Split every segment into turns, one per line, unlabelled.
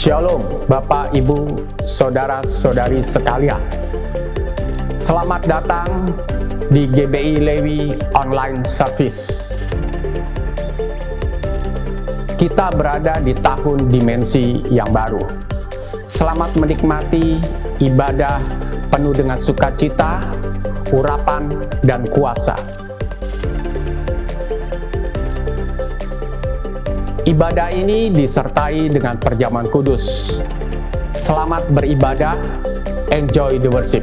Shalom Bapak, Ibu, Saudara-saudari sekalian. Selamat datang di GBI Lewi Online Service. Kita berada di tahun dimensi yang baru. Selamat menikmati ibadah penuh dengan sukacita, urapan, dan kuasa. Ibadah ini disertai dengan perjamuan kudus. Selamat beribadah, enjoy the worship.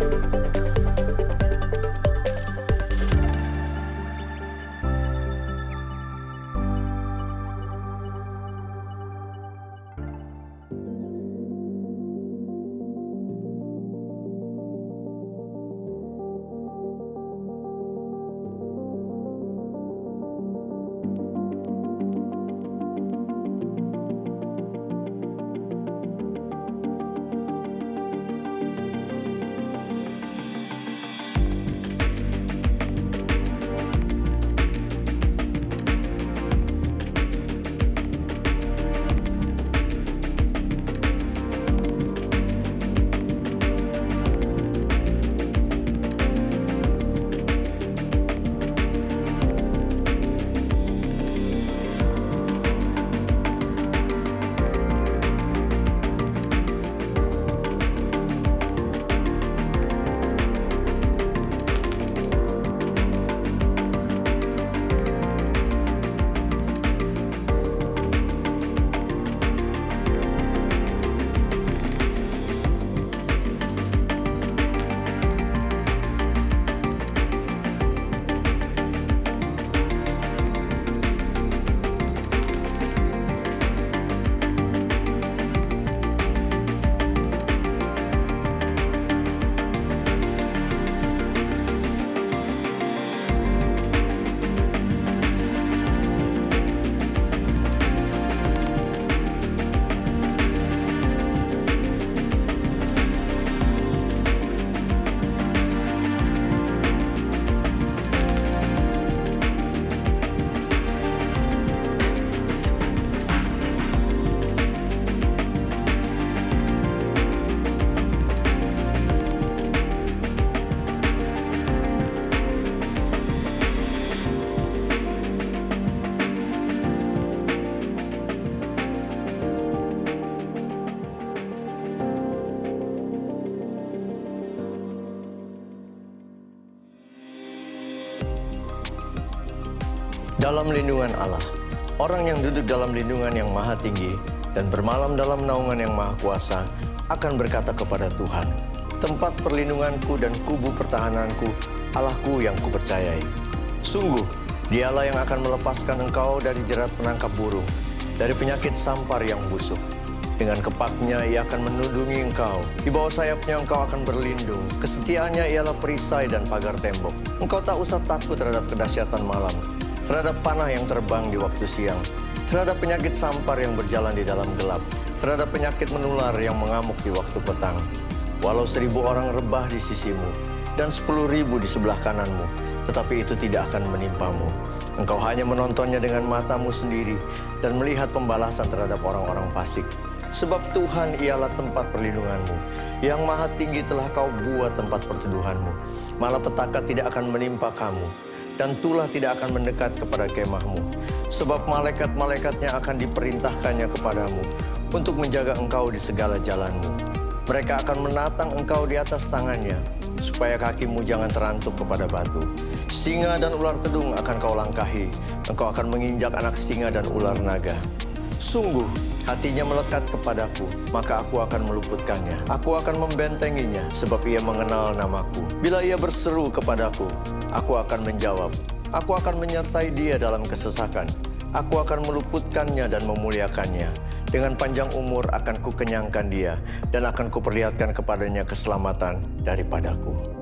Dalam lindungan Allah, orang yang duduk dalam lindungan yang maha tinggi dan bermalam dalam naungan yang maha kuasa akan berkata kepada Tuhan, tempat perlindunganku dan kubu pertahananku, Allahku yang kupercayai. Sungguh, dialah yang akan melepaskan engkau dari jerat penangkap burung, dari penyakit sampar yang busuk. Dengan kepaknya ia akan menudungi engkau, di bawah sayapnya engkau akan berlindung. Kesetiaannya ialah perisai dan pagar tembok. Engkau tak usah takut terhadap kedahsyatan malam, terhadap panah yang terbang di waktu siang, terhadap penyakit sampar yang berjalan di dalam gelap, terhadap penyakit menular yang mengamuk di waktu petang. Walau 1000 orang rebah di sisimu, dan 10.000 di sebelah kananmu, tetapi itu tidak akan menimpamu. Engkau hanya menontonnya dengan matamu sendiri, dan melihat pembalasan terhadap orang-orang fasik. Sebab Tuhan ialah tempat perlindunganmu, yang maha tinggi telah kau buat tempat perteduhanmu. Malapetaka tidak akan menimpa kamu, dan tulah tidak akan mendekat kepada kemahmu. Sebab malaikat-malaikatnya akan diperintahkannya kepadamu untuk menjaga engkau di segala jalanmu. Mereka akan menatang engkau di atas tangannya, supaya kakimu jangan terantuk kepada batu. Singa dan ular tedung akan kau langkahi, engkau akan menginjak anak singa dan ular naga. Sungguh, hatinya melekat kepadaku, maka aku akan meluputkannya. Aku akan membentenginya, sebab ia mengenal namaku. Bila ia berseru kepadaku, aku akan menjawab. Aku akan menyertai dia dalam kesesakan. Aku akan meluputkannya dan memuliakannya. Dengan panjang umur akan kukenyangkan dia, dan akan kuperlihatkan kepadanya keselamatan daripadaku.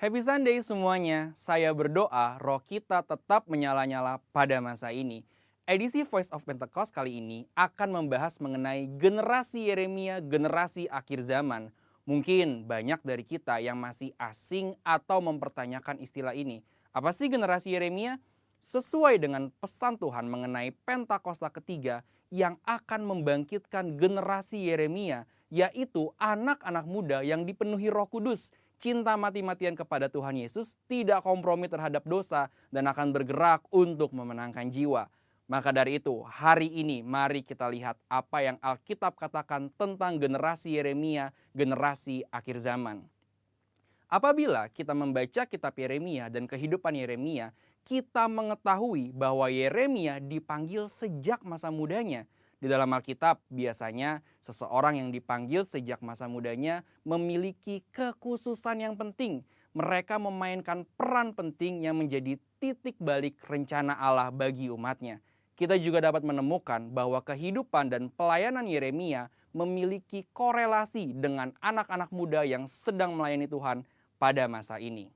Happy Sunday semuanya, saya berdoa roh kita tetap menyala-nyala pada masa ini. Edisi Voice of Pentecost kali ini akan membahas mengenai generasi Yeremia, generasi akhir zaman. Mungkin banyak dari kita yang masih asing atau mempertanyakan istilah ini. Apa sih generasi Yeremia? Sesuai dengan pesan Tuhan mengenai Pentakosta ketiga yang akan membangkitkan generasi Yeremia, yaitu anak-anak muda yang dipenuhi Roh Kudus, cinta mati-matian kepada Tuhan Yesus, tidak kompromi terhadap dosa, dan akan bergerak untuk memenangkan jiwa. Maka dari itu, hari ini mari kita lihat apa yang Alkitab katakan tentang generasi Yeremia, generasi akhir zaman. Apabila kita membaca kitab Yeremia dan kehidupan Yeremia, kita mengetahui bahwa Yeremia dipanggil sejak masa mudanya. Di dalam Alkitab, biasanya seseorang yang dipanggil sejak masa mudanya memiliki kekhususan yang penting. Mereka memainkan peran penting yang menjadi titik balik rencana Allah bagi umatnya. Kita juga dapat menemukan bahwa kehidupan dan pelayanan Yeremia memiliki korelasi dengan anak-anak muda yang sedang melayani Tuhan pada masa ini.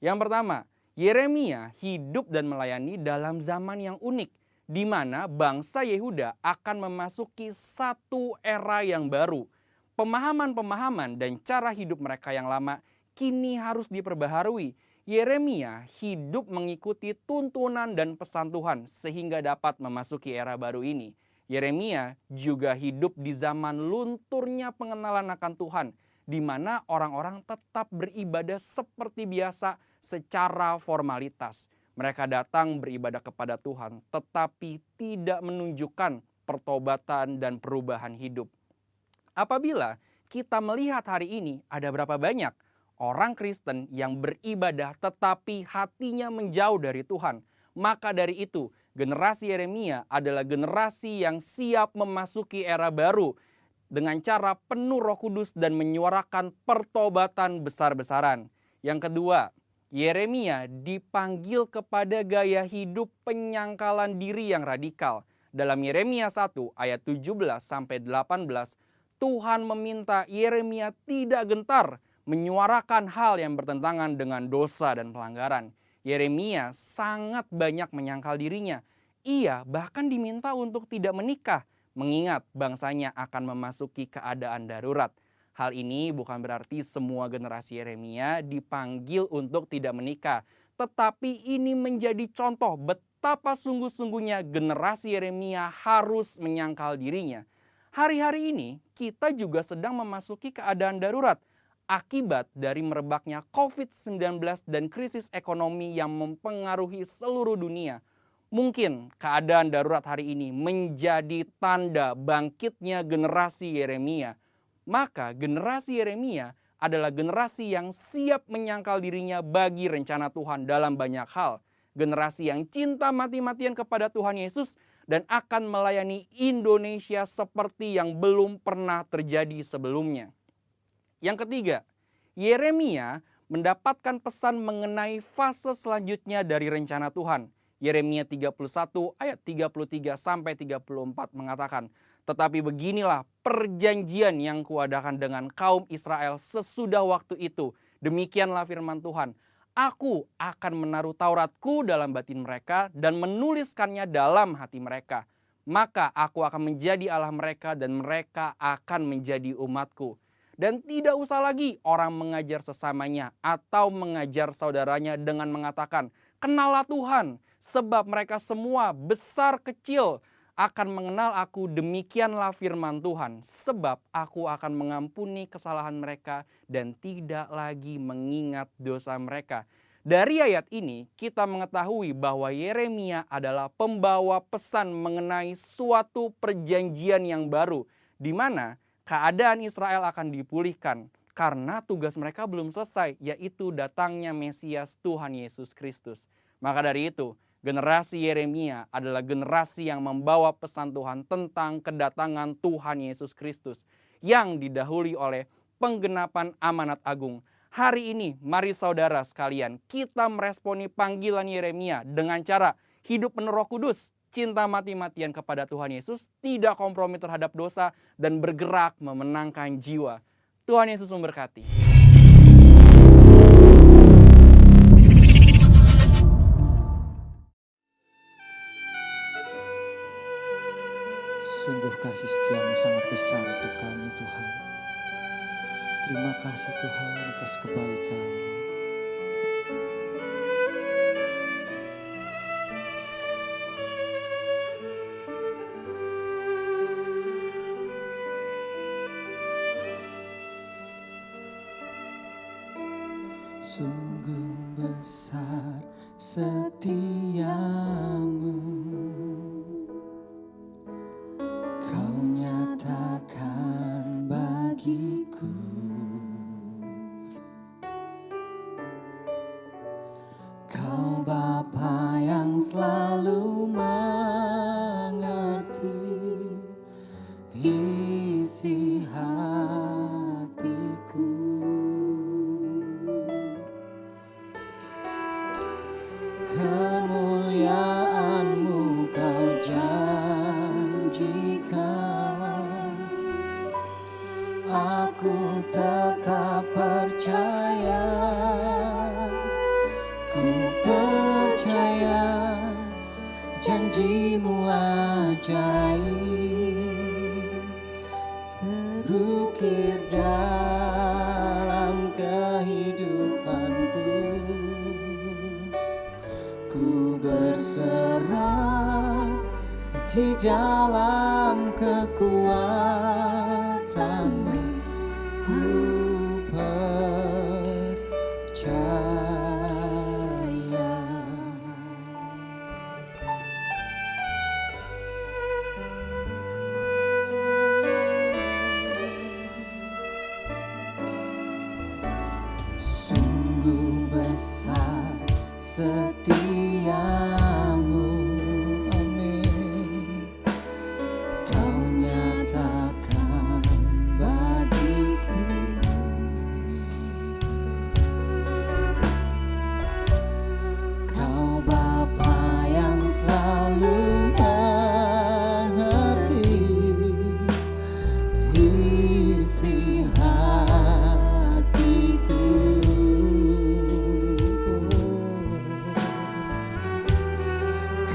Yang pertama, Yeremia hidup dan melayani dalam zaman yang unik, di mana bangsa Yehuda akan memasuki satu era yang baru. Pemahaman-pemahaman dan cara hidup mereka yang lama kini harus diperbaharui. Yeremia hidup mengikuti tuntunan dan pesan Tuhan sehingga dapat memasuki era baru ini. Yeremia juga hidup di zaman lunturnya pengenalan akan Tuhan, di mana orang-orang tetap beribadah seperti biasa secara formalitas. Mereka datang beribadah kepada Tuhan, tetapi tidak menunjukkan pertobatan dan perubahan hidup. Apabila kita melihat hari ini, ada berapa banyak orang Kristen yang beribadah tetapi hatinya menjauh dari Tuhan. Maka dari itu, generasi Yeremia adalah generasi yang siap memasuki era baru dengan cara penuh Roh Kudus dan menyuarakan pertobatan besar-besaran. Yang kedua, Yeremia dipanggil kepada gaya hidup penyangkalan diri yang radikal. Dalam Yeremia 1 ayat 17-18, Tuhan meminta Yeremia tidak gentar menyuarakan hal yang bertentangan dengan dosa dan pelanggaran. Yeremia sangat banyak menyangkal dirinya. Ia bahkan diminta untuk tidak menikah, mengingat bangsanya akan memasuki keadaan darurat. Hal ini bukan berarti semua generasi Yeremia dipanggil untuk tidak menikah, tetapi ini menjadi contoh betapa sungguh-sungguhnya generasi Yeremia harus menyangkal dirinya. Hari-hari ini kita juga sedang memasuki keadaan darurat akibat dari merebaknya COVID-19 dan krisis ekonomi yang mempengaruhi seluruh dunia. Mungkin keadaan darurat hari ini menjadi tanda bangkitnya generasi Yeremia. Maka generasi Yeremia adalah generasi yang siap menyangkal dirinya bagi rencana Tuhan dalam banyak hal. Generasi yang cinta mati-matian kepada Tuhan Yesus dan akan melayani Indonesia seperti yang belum pernah terjadi sebelumnya. Yang ketiga, Yeremia mendapatkan pesan mengenai fase selanjutnya dari rencana Tuhan. Yeremia 31 ayat 33-34 mengatakan, "Tetapi beginilah perjanjian yang kuadakan dengan kaum Israel sesudah waktu itu. Demikianlah firman Tuhan. Aku akan menaruh Tauratku dalam batin mereka dan menuliskannya dalam hati mereka. Maka aku akan menjadi Allah mereka dan mereka akan menjadi umatku. Dan tidak usah lagi orang mengajar sesamanya atau mengajar saudaranya dengan mengatakan, 'Kenallah Tuhan,' sebab mereka semua besar kecil akan mengenal aku, demikianlah firman Tuhan. Sebab aku akan mengampuni kesalahan mereka dan tidak lagi mengingat dosa mereka." Dari ayat ini kita mengetahui bahwa Yeremia adalah pembawa pesan mengenai suatu perjanjian yang baru, di mana keadaan Israel akan dipulihkan karena tugas mereka belum selesai, yaitu datangnya Mesias Tuhan Yesus Kristus. Maka dari itu, generasi Yeremia adalah generasi yang membawa pesan Tuhan tentang kedatangan Tuhan Yesus Kristus yang didahului oleh penggenapan amanat agung. Hari ini, mari saudara sekalian, kita meresponi panggilan Yeremia dengan cara hidup penuh Roh Kudus, cinta mati-matian kepada Tuhan Yesus, tidak kompromi terhadap dosa, dan bergerak memenangkan jiwa. Tuhan Yesus memberkati.
Sungguh kasih setiamu sangat besar untuk kami Tuhan. Terima kasih Tuhan atas kebaikan-Mu. Sungguh besar setiamu, Kau nyatakan bagiku. Kau Bapa yang selalu mengerti isi hatiku. Kemuliaan-Mu Kau janjikan, aku tetap percaya. Ku percaya janji-Mu ajaib terukir dalam kehidupanku. Ku berserah di dalam kekuatan-Mu. Ku percaya. Sungguh besar setiamu, amin. Kau nyatakan bagiku. Kau Bapa yang selalu mengerti isi hatiku.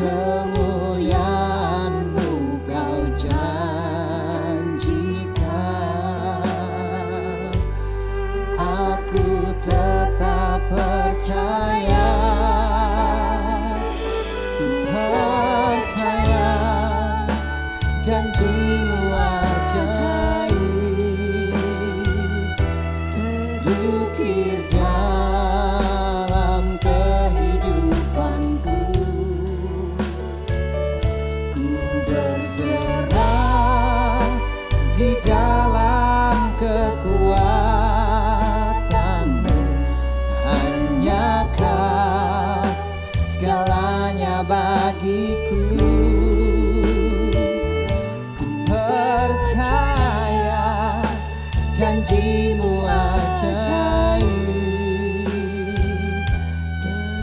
Kemuliaan-Mu Kau janjikan, aku tetap percaya. Ku percaya janji-Mu ajaib terukir dalam kehidupanku. Berserah di dalam kekuatan-Mu, hanya Kau segalanya bagiku. Ku percaya janji-Mu ajaib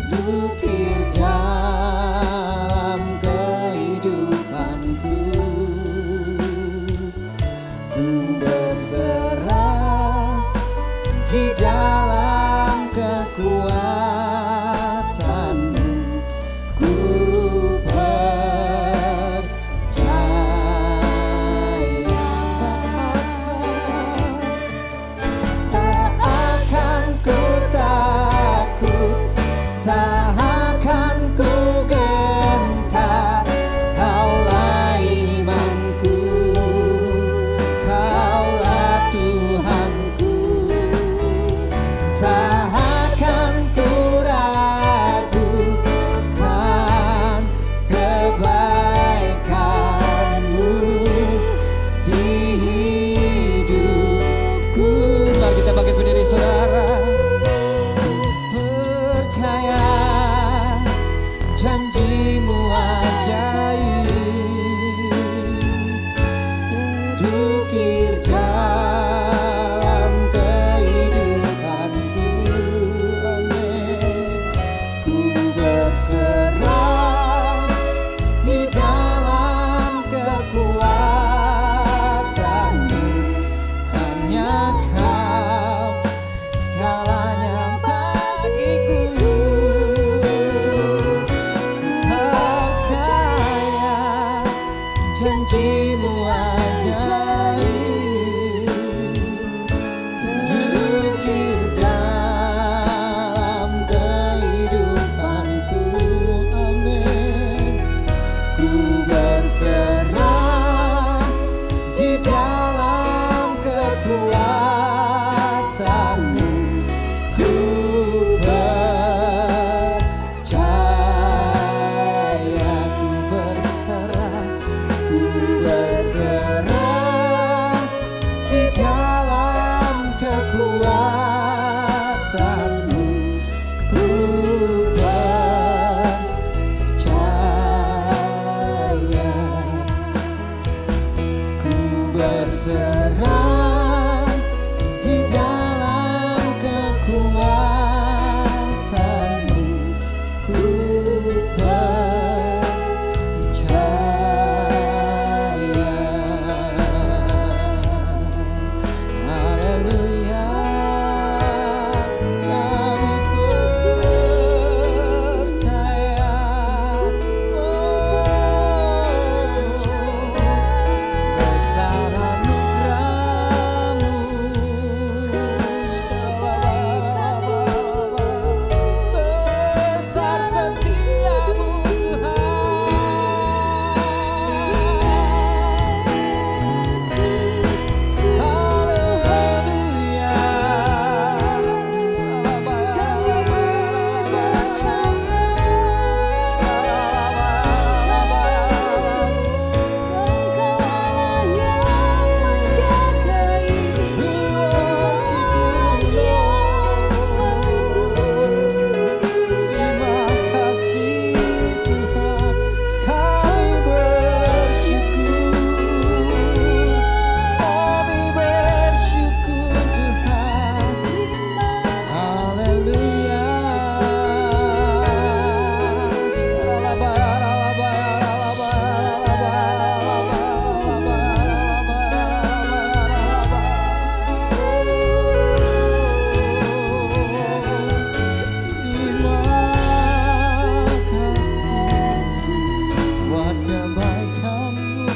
terukir dalam kehidupanku. Ku berserah di dalam kekuatan-Mu. Ku percaya. Tak akan ku takut, tak akan ku gentar. Kaulah imanku, Kaulah Tuhanku. Tak akan ku ragukan kebaikan-Mu di hidupku. Mari kita bangkit berdiri saudara. Percaya janji-Mu ajaib terukir dalam kehidupanku, amin. Ku berserah di dalam kekuatan-Mu, hanya Kau segalanya bagiku. Percaya janji-Mu berserah di dalam kekuatan-Mu. Ku percaya. Haleluya, kami percaya. Besar anugerah-Mu, besar setia-Mu Tuhan. Haleluya, kami terima kasih Tuhan, kami bersyukur Tuhan. Haleluya. Terima kasih buat kebaikan-Mu.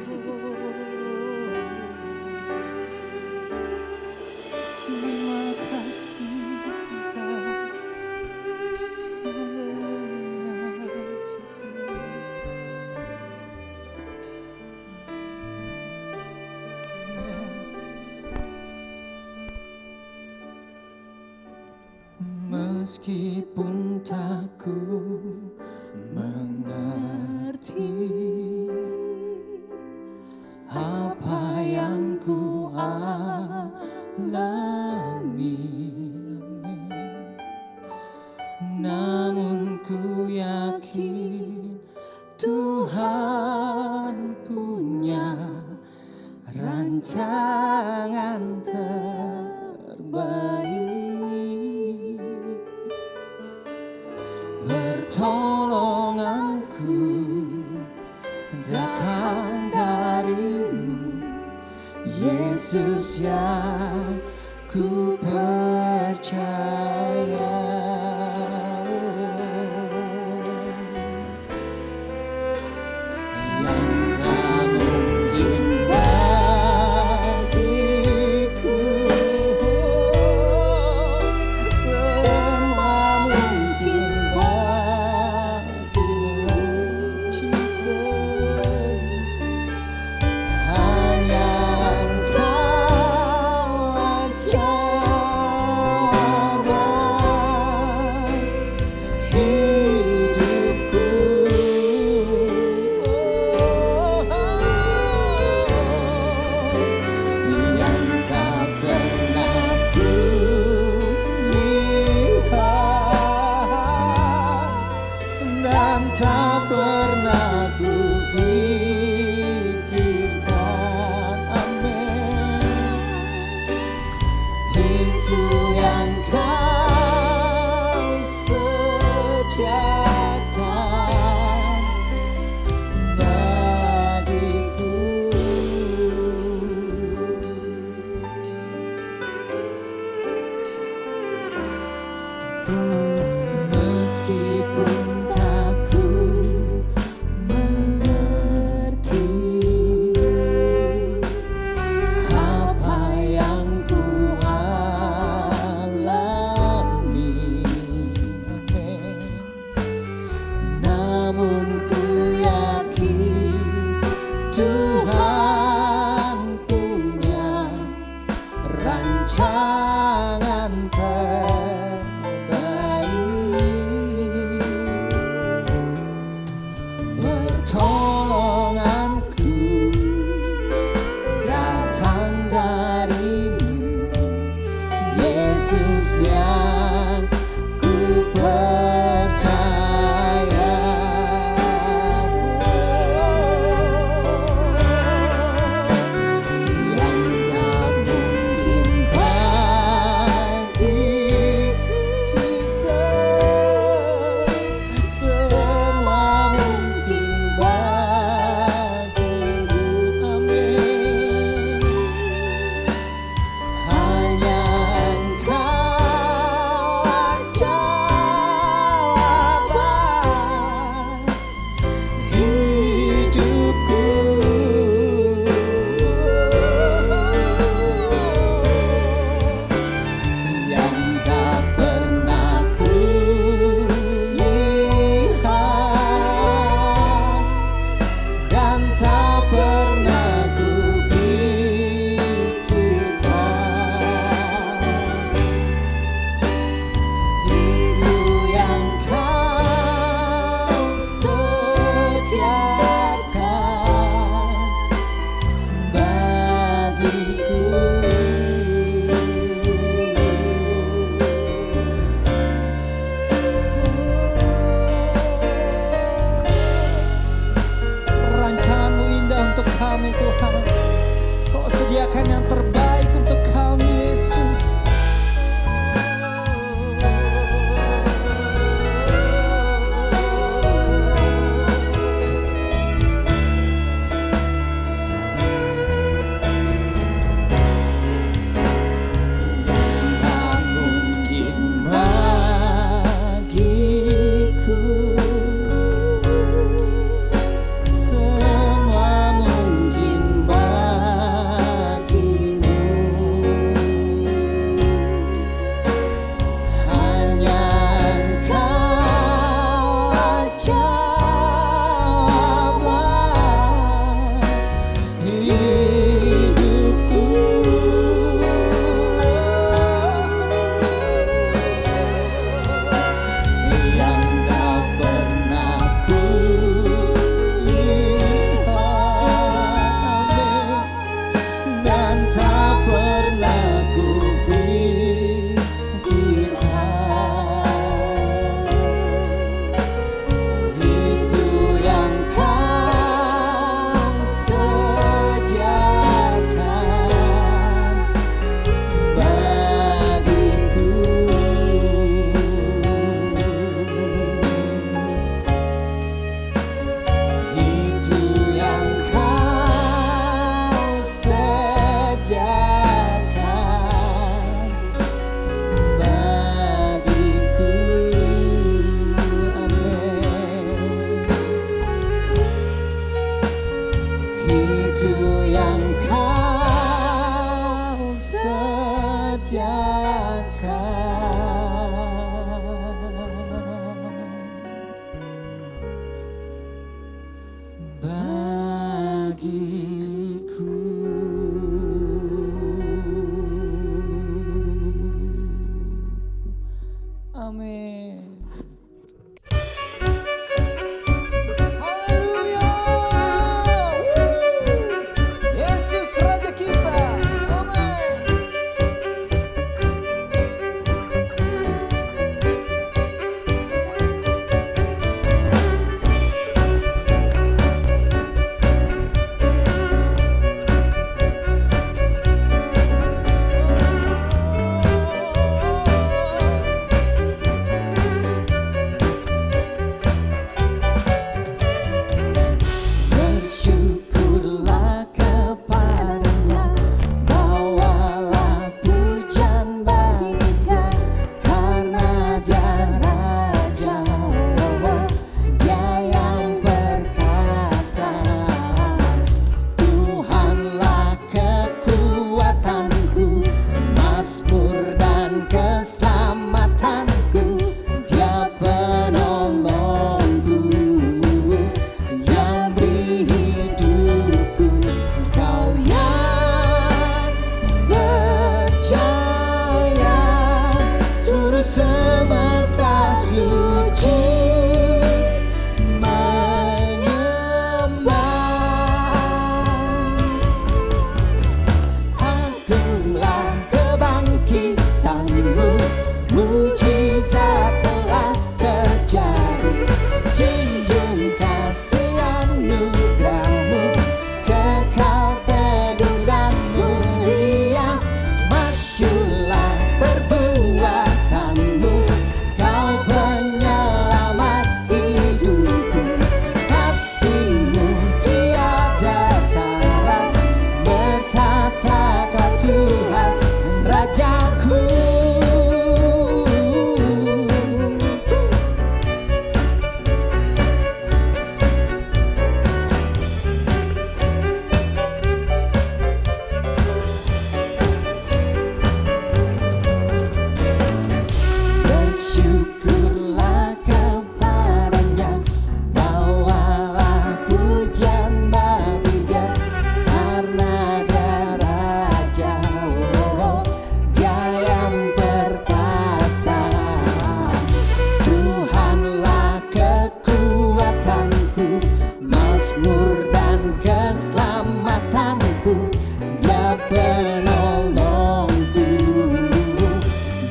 Terima kasih meskipun tak ku mengerti apa yang ku alami, namun ku yakin Tuhan punya rancangan terbaik. Pertolonganku datang dari-Mu, Yesus yang ku percaya. Yang tak mungkin bagiku, semua mungkin bagi-Mu, Jesus. Hanya Engkau jawaban hidupku. Yang tak pernah ku lihat dan tak pernah ku pikirkan. Amin. Itu yang Kau sediakan bagiku. Meskipun tak ku mengerti Mazmur dan keselamatanku, Dia penolongku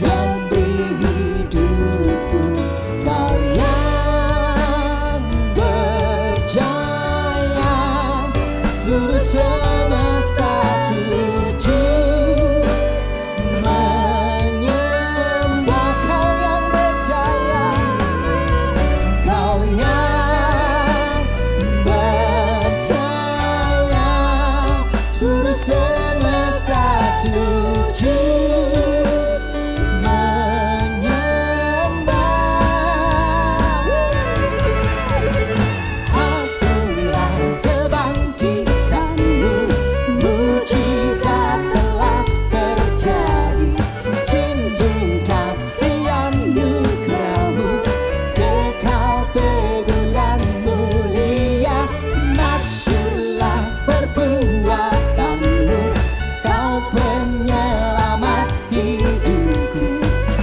dan beri hidupku. Kau yang berjaya, seluruh semesta sujud menyembah. Kau yang berjaya, Kau yang berjaya, seluruh semesta sujud menyembah. Akulah kebangkitanmu, mujizat telah terjadi. Junjung kasih anugerahmu, kekal teguh dan mulia. Masyurlah perbuatanmu, Kau penyelamat hidupku.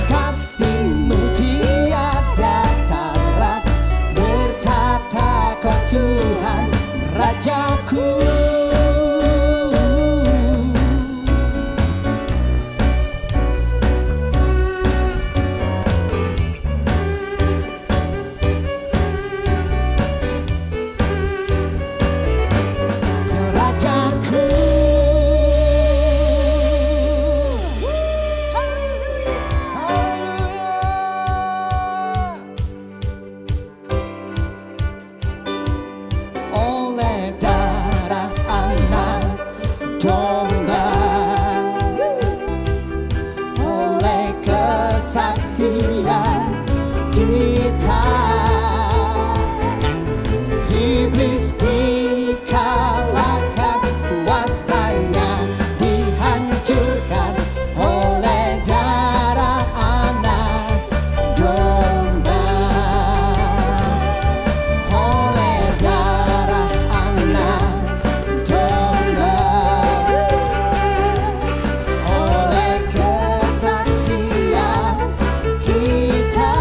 Kasih-Mu tiada tara, bertata Kau Tuhan Rajaku. Rajaku. Oleh darah anak domba, oleh kesaksian kita, iblis dikalahkan, kuasanya dihancurkan oleh darah anak domba. Oleh darah anak domba, oleh kesaksian kita,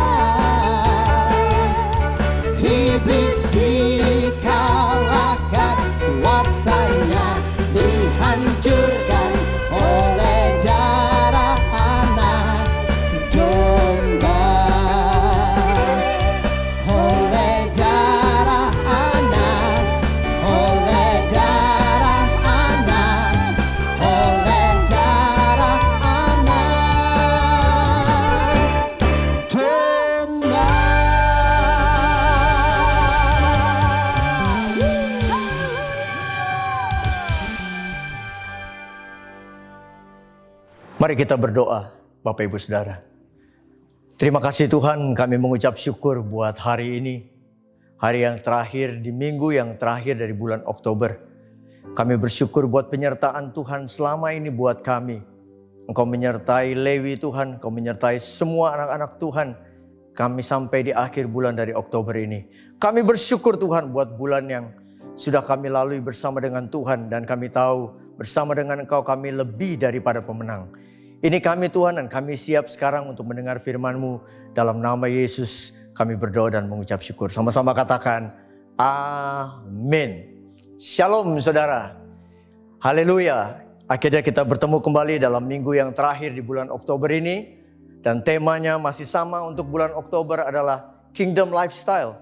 iblis dikalahkan, kuasanya dihancurkan oleh darah anak domba. Oleh darah anak, oleh darah anak, oleh darah anak domba.
Mari kita berdoa, Bapak Ibu Saudara. Terima kasih Tuhan, kami mengucap syukur buat hari ini. Hari yang terakhir di minggu yang terakhir dari bulan Oktober. Kami bersyukur buat penyertaan Tuhan selama ini buat kami. Engkau menyertai Lewi Tuhan, Engkau menyertai semua anak-anak Tuhan. Kami sampai di akhir bulan dari Oktober ini. Kami bersyukur Tuhan buat bulan yang sudah kami lalui bersama dengan Tuhan. Dan kami tahu bersama dengan Engkau kami lebih daripada pemenang. Ini kami Tuhan, dan kami siap sekarang untuk mendengar firman-Mu. Dalam nama Yesus kami berdoa dan mengucap syukur. Sama-sama katakan amin. Shalom saudara. Haleluya. Akhirnya kita bertemu kembali dalam minggu yang terakhir di bulan Oktober ini. Dan temanya masih sama untuk bulan Oktober adalah Kingdom Lifestyle.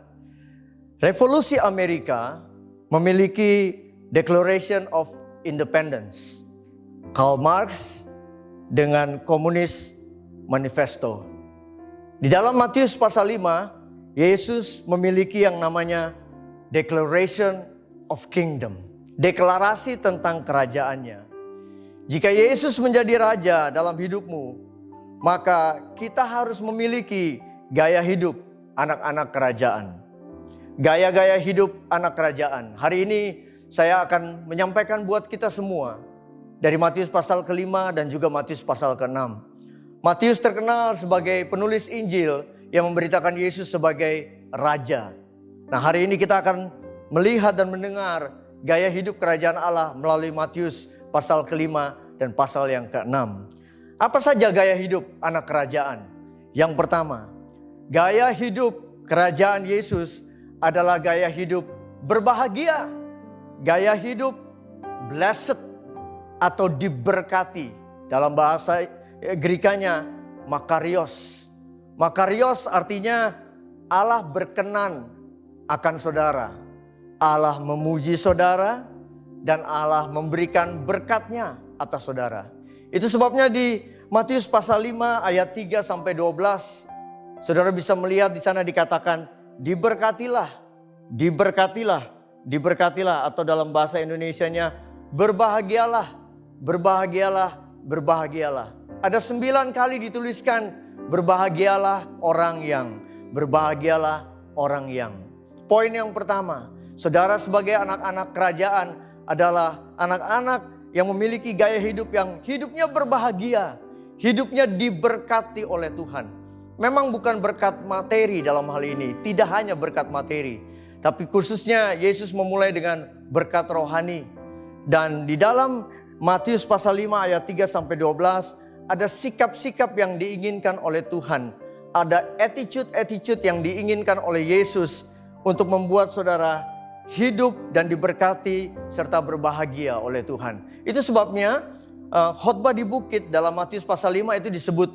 Revolusi Amerika memiliki Declaration of Independence. Karl Marx dengan Komunis Manifesto. Di dalam Matius pasal 5, Yesus memiliki yang namanya Declaration of Kingdom. Deklarasi tentang kerajaannya. Jika Yesus menjadi raja dalam hidupmu, maka kita harus memiliki gaya hidup anak-anak kerajaan. Gaya-gaya hidup anak kerajaan. Hari ini saya akan menyampaikan buat kita semua dari Matius pasal ke-5 dan juga Matius pasal ke-6. Matius terkenal sebagai penulis Injil yang memberitakan Yesus sebagai raja. Nah, hari ini kita akan melihat dan mendengar gaya hidup kerajaan Allah melalui Matius pasal ke-5 dan pasal yang ke-6. Apa saja gaya hidup anak kerajaan? Yang pertama, gaya hidup kerajaan Yesus adalah gaya hidup berbahagia. Gaya hidup blessed atau diberkati. Dalam bahasa Grekanya makarios. Makarios artinya Allah berkenan akan saudara. Allah memuji saudara dan Allah memberikan berkatnya atas saudara. Itu sebabnya di Matius pasal 5 ayat 3 sampai 12 saudara bisa melihat di sana dikatakan diberkatilah, diberkatilah, diberkatilah, atau dalam bahasa Indonesianya berbahagialah, berbahagialah, berbahagialah. Ada 9 kali dituliskan berbahagialah orang yang, berbahagialah orang yang. Poin yang pertama, saudara sebagai anak-anak kerajaan adalah anak-anak yang memiliki gaya hidup yang hidupnya berbahagia, hidupnya diberkati oleh Tuhan. Memang bukan berkat materi dalam hal ini, tidak hanya berkat materi, tapi khususnya Yesus memulai dengan berkat rohani. Dan di dalam Matius pasal 5 ayat 3 sampai 12 ada sikap-sikap yang diinginkan oleh Tuhan. Ada attitude-attitude yang diinginkan oleh Yesus untuk membuat saudara hidup dan diberkati serta berbahagia oleh Tuhan. Itu sebabnya khotbah di bukit dalam Matius pasal 5 itu disebut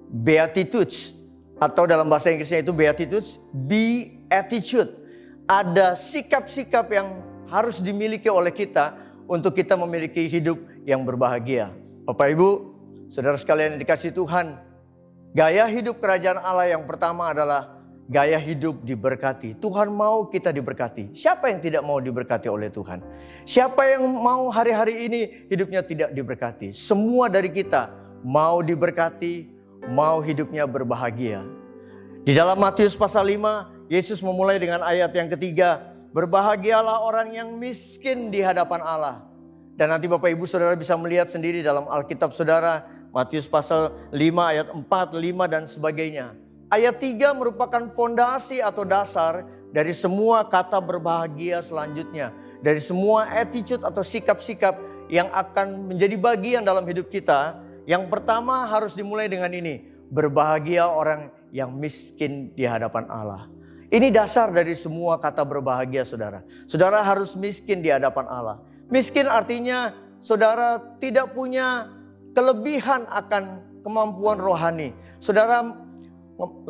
Beatitudes. Atau dalam bahasa Inggrisnya itu Beatitudes, Beatitude. Ada sikap-sikap yang harus dimiliki oleh kita untuk kita memiliki hidup yang berbahagia. Bapak Ibu, saudara sekalian yang dikasihi Tuhan, gaya hidup kerajaan Allah yang pertama adalah gaya hidup diberkati. Tuhan mau kita diberkati. Siapa yang tidak mau diberkati oleh Tuhan? Siapa yang mau hari-hari ini hidupnya tidak diberkati? Semua dari kita mau diberkati, mau hidupnya berbahagia. Di dalam Matius pasal 5, Yesus memulai dengan ayat yang ketiga. Berbahagialah orang yang miskin di hadapan Allah. Dan nanti Bapak Ibu Saudara bisa melihat sendiri dalam Alkitab Saudara. Matius pasal 5 ayat 4, 5 dan sebagainya. Ayat 3 merupakan fondasi atau dasar dari semua kata berbahagia selanjutnya. Dari semua attitude atau sikap-sikap yang akan menjadi bagian dalam hidup kita. Yang pertama harus dimulai dengan ini. Berbahagia orang yang miskin di hadapan Allah. Ini dasar dari semua kata berbahagia saudara. Saudara harus miskin di hadapan Allah. Miskin artinya saudara tidak punya kelebihan akan kemampuan rohani. Saudara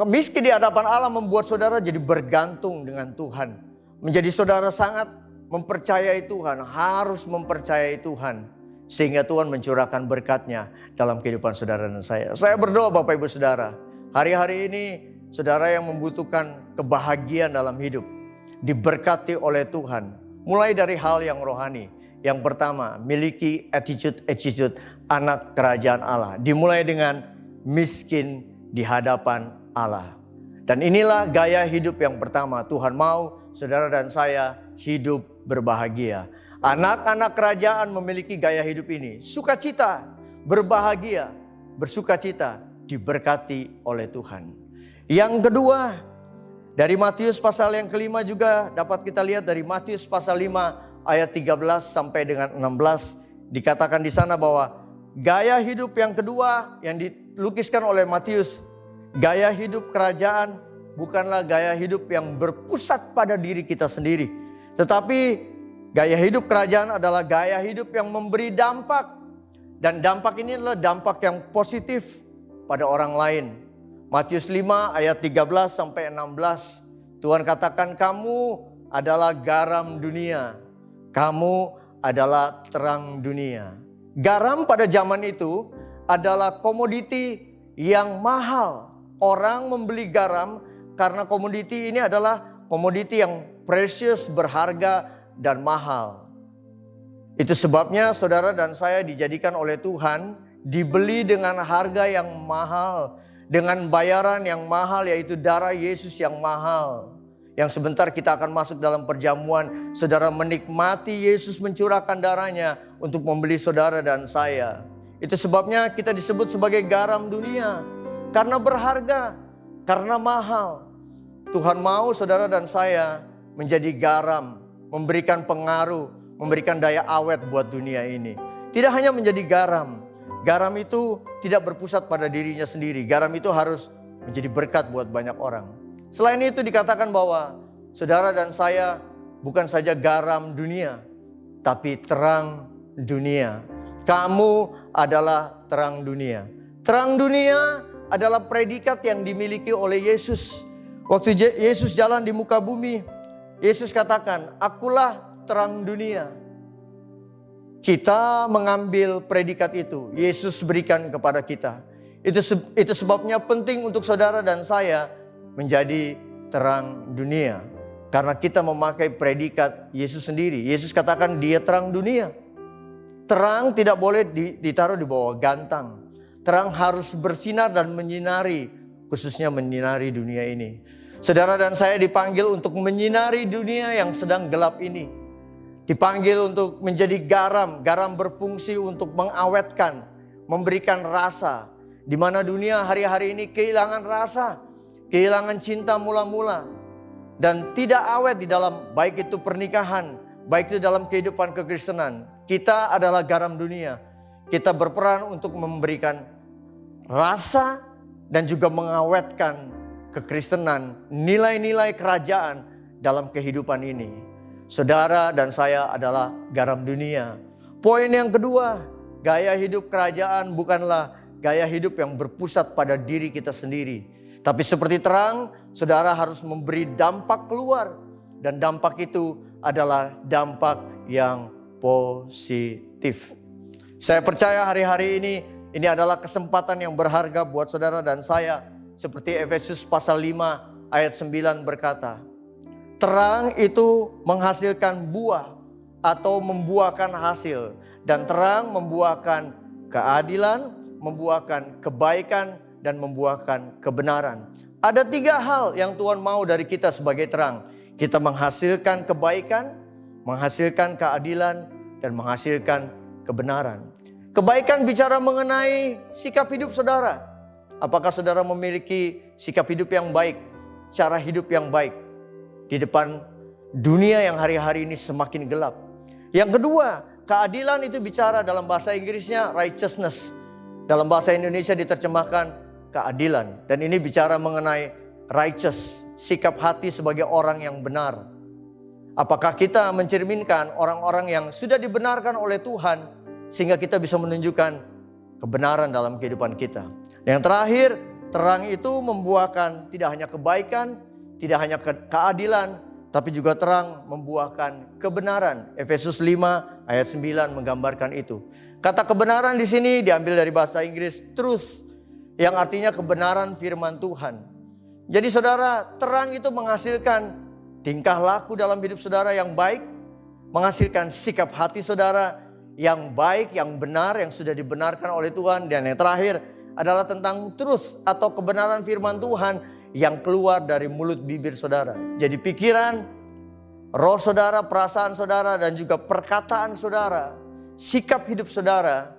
miskin di hadapan Allah membuat saudara jadi bergantung dengan Tuhan. Menjadi saudara sangat mempercayai Tuhan, harus mempercayai Tuhan. Sehingga Tuhan mencurahkan berkat-Nya dalam kehidupan saudara dan saya. Saya berdoa Bapak Ibu Saudara, hari-hari ini saudara yang membutuhkan kebahagiaan dalam hidup, diberkati oleh Tuhan. Mulai dari hal yang rohani. Yang pertama, miliki attitude anak kerajaan Allah. Dimulai dengan miskin di hadapan Allah. Dan inilah gaya hidup yang pertama. Tuhan mau saudara dan saya hidup berbahagia. Anak-anak kerajaan memiliki gaya hidup ini. Sukacita, berbahagia, bersukacita, diberkati oleh Tuhan. Yang kedua, dari Matius pasal yang kelima juga dapat kita lihat dari Matius pasal 5 ayat 13 sampai dengan 16. Dikatakan di sana bahwa gaya hidup yang kedua yang dilukiskan oleh Matius, gaya hidup kerajaan bukanlah gaya hidup yang berpusat pada diri kita sendiri. Tetapi gaya hidup kerajaan adalah gaya hidup yang memberi dampak. Dan dampak ini adalah dampak yang positif pada orang lain. Matius 5 ayat 13 sampai 16. Tuhan katakan kamu adalah garam dunia. Kamu adalah terang dunia. Garam pada zaman itu adalah komoditi yang mahal. Orang membeli garam karena komoditi ini adalah komoditi yang precious, berharga dan mahal. Itu sebabnya saudara dan saya dijadikan oleh Tuhan, dibeli dengan harga yang mahal, dengan bayaran yang mahal, yaitu darah Yesus yang mahal. Yang sebentar kita akan masuk dalam perjamuan, saudara menikmati Yesus mencurahkan darahnya untuk membeli saudara dan saya. Itu sebabnya kita disebut sebagai garam dunia, karena berharga, karena mahal. Tuhan mau saudara dan saya menjadi garam, memberikan pengaruh, memberikan daya awet buat dunia ini. Tidak hanya menjadi garam. Garam itu tidak berpusat pada dirinya sendiri. Garam itu harus menjadi berkat buat banyak orang. Selain itu dikatakan bahwa saudara dan saya bukan saja garam dunia, tapi terang dunia. Kamu adalah terang dunia. Terang dunia adalah predikat yang dimiliki oleh Yesus. Waktu Yesus jalan di muka bumi, Yesus katakan, "Akulah terang dunia." Kita mengambil predikat itu, Yesus berikan kepada kita. Itu sebabnya penting untuk saudara dan saya menjadi terang dunia. Karena kita memakai predikat Yesus sendiri. Yesus katakan dia terang dunia. Terang tidak boleh ditaruh di bawah gantang. Terang harus bersinar dan menyinari, khususnya menyinari dunia ini. Saudara dan saya dipanggil untuk menyinari dunia yang sedang gelap ini. Dipanggil untuk menjadi garam. Garam berfungsi untuk mengawetkan, memberikan rasa. Di mana dunia hari-hari ini kehilangan rasa, kehilangan cinta mula-mula. Dan tidak awet di dalam, baik itu pernikahan, baik itu dalam kehidupan kekristenan. Kita adalah garam dunia. Kita berperan untuk memberikan rasa dan juga mengawetkan kekristenan, nilai-nilai kerajaan dalam kehidupan ini. Saudara dan saya adalah garam dunia. Poin yang kedua, gaya hidup kerajaan bukanlah gaya hidup yang berpusat pada diri kita sendiri. Tapi seperti terang, saudara harus memberi dampak keluar. Dan dampak itu adalah dampak yang positif. Saya percaya hari-hari ini adalah kesempatan yang berharga buat saudara dan saya. Seperti Efesus pasal 5 ayat 9 berkata, terang itu menghasilkan buah atau membuahkan hasil. Dan terang membuahkan keadilan, membuahkan kebaikan, dan membuahkan kebenaran. Ada 3 hal yang Tuhan mau dari kita sebagai terang. Kita menghasilkan kebaikan, menghasilkan keadilan, dan menghasilkan kebenaran. Kebaikan bicara mengenai sikap hidup saudara. Apakah saudara memiliki sikap hidup yang baik, cara hidup yang baik di depan dunia yang hari-hari ini semakin gelap. Yang kedua, keadilan itu bicara dalam bahasa Inggrisnya righteousness. Dalam bahasa Indonesia diterjemahkan keadilan. Dan ini bicara mengenai righteous, sikap hati sebagai orang yang benar. Apakah kita mencerminkan orang-orang yang sudah dibenarkan oleh Tuhan sehingga kita bisa menunjukkan kebenaran dalam kehidupan kita. Yang terakhir, terang itu membuahkan tidak hanya kebaikan, tidak hanya keadilan, tapi juga terang membuahkan kebenaran. Efesus 5 ayat 9 menggambarkan itu. Kata kebenaran di sini diambil dari bahasa Inggris truth, yang artinya kebenaran firman Tuhan. Jadi saudara, terang itu menghasilkan tingkah laku dalam hidup saudara yang baik, menghasilkan sikap hati saudara yang baik, yang benar, yang sudah dibenarkan oleh Tuhan. Dan yang terakhir adalah tentang truth atau kebenaran firman Tuhan yang keluar dari mulut bibir saudara. Jadi pikiran, roh saudara, perasaan saudara, dan juga perkataan saudara, sikap hidup saudara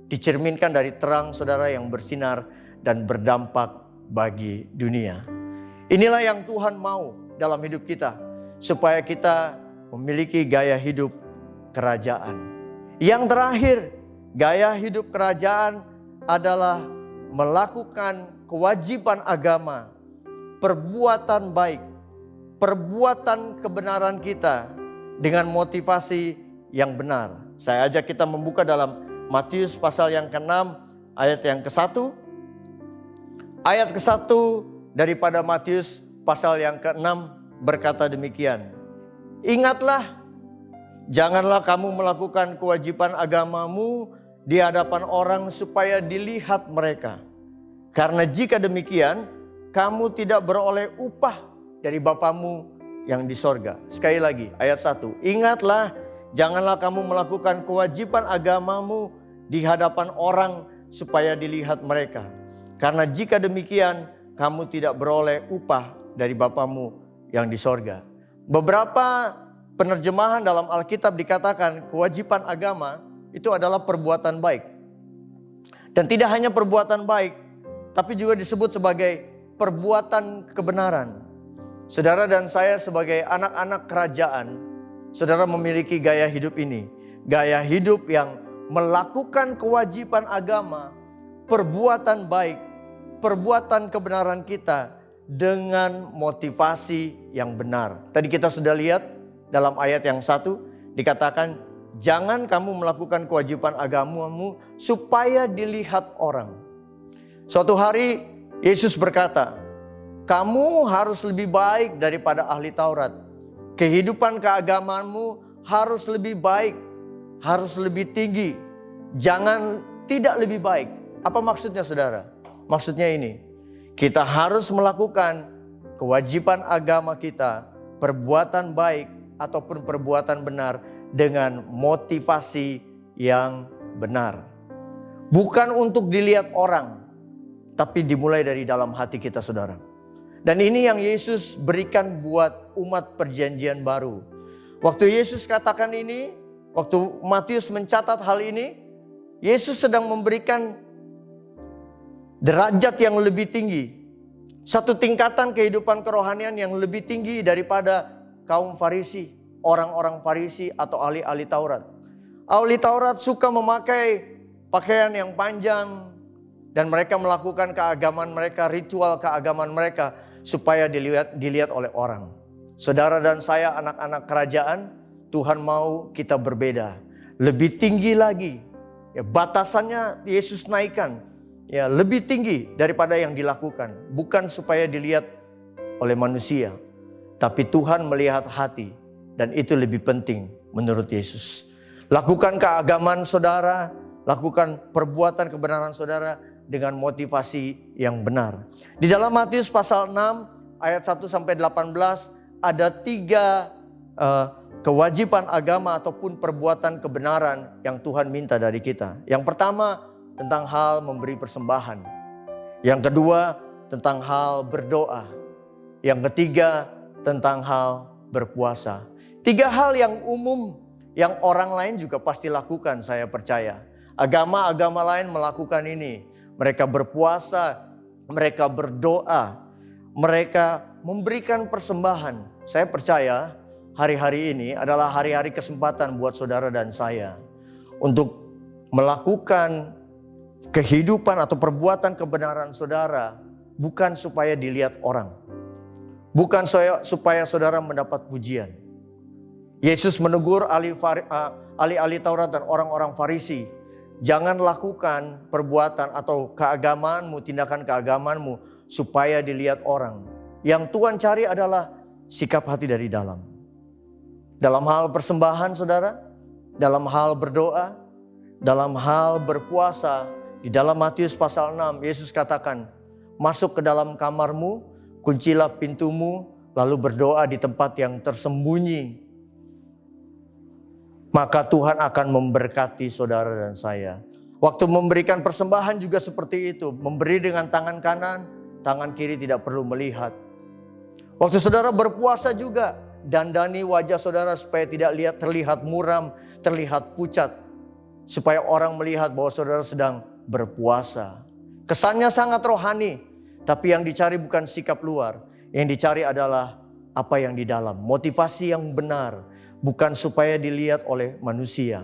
dicerminkan dari terang saudara yang bersinar dan berdampak bagi dunia. Inilah yang Tuhan mau dalam hidup kita, supaya kita memiliki gaya hidup kerajaan. Yang terakhir, gaya hidup kerajaan adalah melakukan kewajiban agama, perbuatan baik, perbuatan kebenaran kita dengan motivasi yang benar. Saya ajak kita membuka dalam Matius pasal yang ke-6 ayat yang ke-1. Ayat ke-1 daripada Matius pasal yang ke-6 berkata demikian. Ingatlah, janganlah kamu melakukan kewajiban agamamu di hadapan orang supaya dilihat mereka. Karena jika demikian, kamu tidak beroleh upah dari Bapamu yang di sorga. Sekali lagi, ayat 1. Ingatlah, janganlah kamu melakukan kewajiban agamamu di hadapan orang supaya dilihat mereka. Karena jika demikian, kamu tidak beroleh upah dari Bapamu yang di sorga. Beberapa penerjemahan dalam Alkitab dikatakan kewajiban agama itu adalah perbuatan baik. Dan tidak hanya perbuatan baik, tapi juga disebut sebagai perbuatan kebenaran. Saudara dan saya sebagai anak-anak kerajaan, saudara memiliki gaya hidup ini. Gaya hidup yang melakukan kewajiban agama, perbuatan baik, perbuatan kebenaran kita dengan motivasi yang benar. Tadi kita sudah lihat dalam ayat yang satu dikatakan, jangan kamu melakukan kewajiban agamamu supaya dilihat orang. Suatu hari Yesus berkata, kamu harus lebih baik daripada ahli Taurat. Kehidupan keagamaanmu harus lebih baik, harus lebih tinggi. Jangan tidak lebih baik. Apa maksudnya saudara? Maksudnya ini, kita harus melakukan kewajiban agama kita, perbuatan baik ataupun perbuatan benar dengan motivasi yang benar. Bukan untuk dilihat orang, tapi dimulai dari dalam hati kita saudara. Dan ini yang Yesus berikan buat umat perjanjian baru. Waktu Yesus katakan ini, waktu Matius mencatat hal ini, Yesus sedang memberikan derajat yang lebih tinggi. Satu tingkatan kehidupan kerohanian yang lebih tinggi daripada kaum Farisi, orang-orang Farisi atau ahli-ahli Taurat. Ahli Taurat suka memakai pakaian yang panjang dan mereka melakukan keagamaan mereka, ritual keagamaan mereka supaya dilihat oleh orang. Saudara dan saya anak-anak kerajaan, Tuhan mau kita berbeda. Lebih tinggi lagi. Ya, batasannya Yesus naikkan. Ya, lebih tinggi daripada yang dilakukan. Bukan supaya dilihat oleh manusia, tapi Tuhan melihat hati. Dan itu lebih penting menurut Yesus. Lakukan keagamaan saudara, lakukan perbuatan kebenaran saudara dengan motivasi yang benar. Di dalam Matius pasal 6 ayat 1 sampai 18 ada 3 kewajiban agama ataupun perbuatan kebenaran yang Tuhan minta dari kita. Yang pertama tentang hal memberi persembahan. Yang kedua tentang hal berdoa. Yang ketiga tentang hal berpuasa. 3 hal yang umum yang orang lain juga pasti lakukan, saya percaya. Agama-agama lain melakukan ini. Mereka berpuasa, mereka berdoa, mereka memberikan persembahan. Saya percaya hari-hari ini adalah hari-hari kesempatan buat saudara dan saya untuk melakukan kehidupan atau perbuatan kebenaran saudara bukan supaya dilihat orang. Bukan supaya saudara mendapat pujian. Yesus menegur ahli-ahli Taurat dan orang-orang Farisi. Jangan lakukan perbuatan atau keagamaanmu, tindakan keagamaanmu supaya dilihat orang. Yang Tuhan cari adalah sikap hati dari dalam. Dalam hal persembahan saudara, dalam hal berdoa, dalam hal berpuasa. Di dalam Matius pasal 6, Yesus katakan, masuk ke dalam kamarmu, kuncilah pintumu, lalu berdoa di tempat yang tersembunyi. Maka Tuhan akan memberkati saudara dan saya. Waktu memberikan persembahan juga seperti itu. Memberi dengan tangan kanan, tangan kiri tidak perlu melihat. Waktu saudara berpuasa juga, dandani wajah saudara supaya tidak terlihat muram, terlihat pucat. Supaya orang melihat bahwa saudara sedang berpuasa. Kesannya sangat rohani, tapi yang dicari bukan sikap luar. Yang dicari adalah apa yang di dalam, motivasi yang benar. Bukan supaya dilihat oleh manusia,